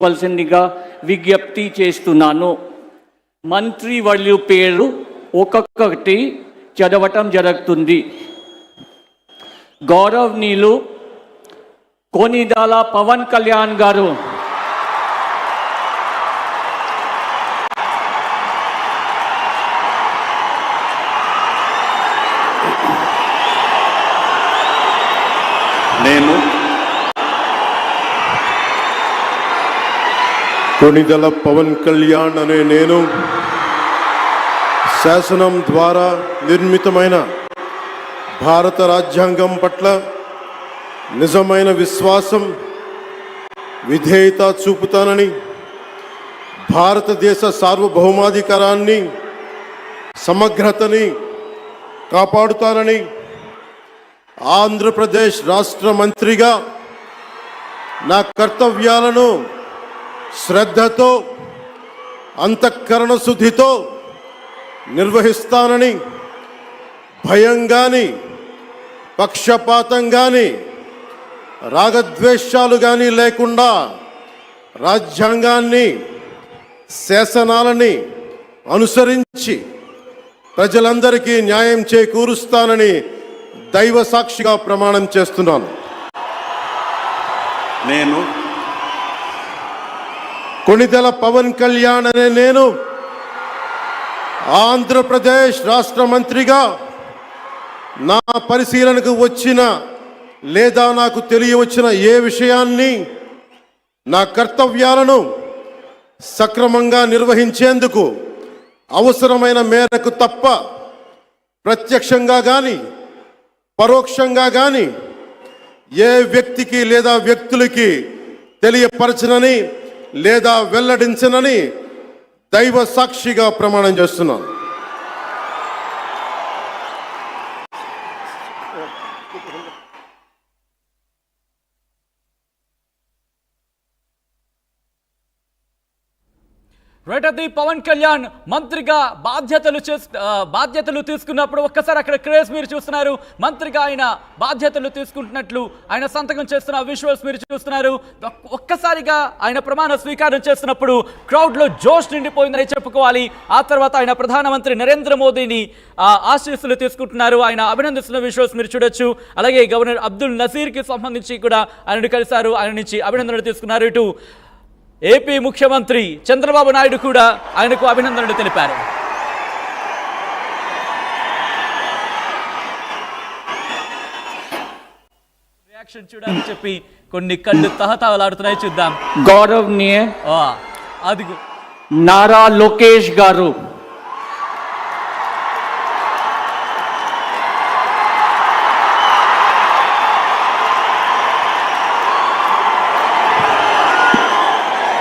వలసిందిగా విజ్ఞప్తి చేస్తున్నాను. మంత్రి వర్యుల పేరు ఒక్కొక్కటి చదవటం జరుగుతుంది. గౌరవనీయులు కొనిదెల పవన్ కళ్యాణ్ గారు, నేను కొనిదెల పవన్ కళ్యాణ్ అనే నేను శాసనం ద్వారా నిర్మితమైన భారత రాజ్యాంగం పట్ల నిజమైన విశ్వాసం, విధేయత చూపుతానని, భారతదేశ సార్వభౌమాధికారాన్ని, సమగ్రతని కాపాడుతానని, ఆంధ్రప్రదేశ్ రాష్ట్ర మంత్రిగా నా కర్తవ్యాలను శ్రద్ధతో, అంతఃకరణ శుద్ధితో నిర్వహిస్తానని, భయం కానీ, పక్షపాతం కానీ, రాగద్వేషాలు కానీ లేకుండా రాజ్యాంగాన్ని, శాసనాలని అనుసరించి ప్రజలందరికీ న్యాయం చేకూరుస్తానని దైవ సాక్షిగా ప్రమాణం చేస్తున్నాను. నేను కొనిదెల పవన్ కళ్యాణ్ అనే నేను ఆంధ్రప్రదేశ్ రాష్ట్ర మంత్రిగా నా పరిశీలనకు వచ్చిన లేదా నాకు తెలియవచ్చిన ఏ విషయాన్ని, నా కర్తవ్యాలను సక్రమంగా నిర్వహించేందుకు అవసరమైన మేరకు తప్ప ప్రత్యక్షంగా కానీ పరోక్షంగా కానీ ఏ వ్యక్తికి లేదా వ్యక్తులకి తెలియపరచనని లేదా వెల్లడించనని దైవ సాక్షిగా ప్రమాణం చేస్తున్నాను. రైట్, అది పవన్ కళ్యాణ్ మంత్రిగా బాధ్యతలు తీసుకున్నప్పుడు ఒక్కసారి అక్కడ క్రేజ్ మీరు చూస్తున్నారు. మంత్రిగా ఆయన బాధ్యతలు తీసుకుంటున్నట్లు ఆయన సంతకం చేస్తున్న విజువల్స్ మీరు చూస్తున్నారు. ఒక్కసారిగా ఆయన ప్రమాణ స్వీకారం చేస్తున్నప్పుడు క్రౌడ్లో జోష్ నిండిపోయిందని చెప్పుకోవాలి. ఆ తర్వాత ఆయన ప్రధానమంత్రి నరేంద్ర మోదీని ఆశీస్సులు తీసుకుంటున్నారు. ఆయన అభినందిస్తున్న విజువల్స్ మీరు చూడొచ్చు. అలాగే గవర్నర్ అబ్దుల్ నజీర్కి సంబంధించి కూడా ఆయనను కలిశారు, ఆయన నుంచి అభినందనలు తీసుకున్నారు. ఇటు ఏపీ ముఖ్యమంత్రి చంద్రబాబు నాయుడు కూడా ఆయనకు అభినందనలు తెలిపారు. రియాక్షన్ చూడాలని చెప్పి కొన్ని కళ్ళు తహతహలాడుతున్నాయి, చూద్దాం. గౌరవనీయ అది నారా లోకేష్ గారు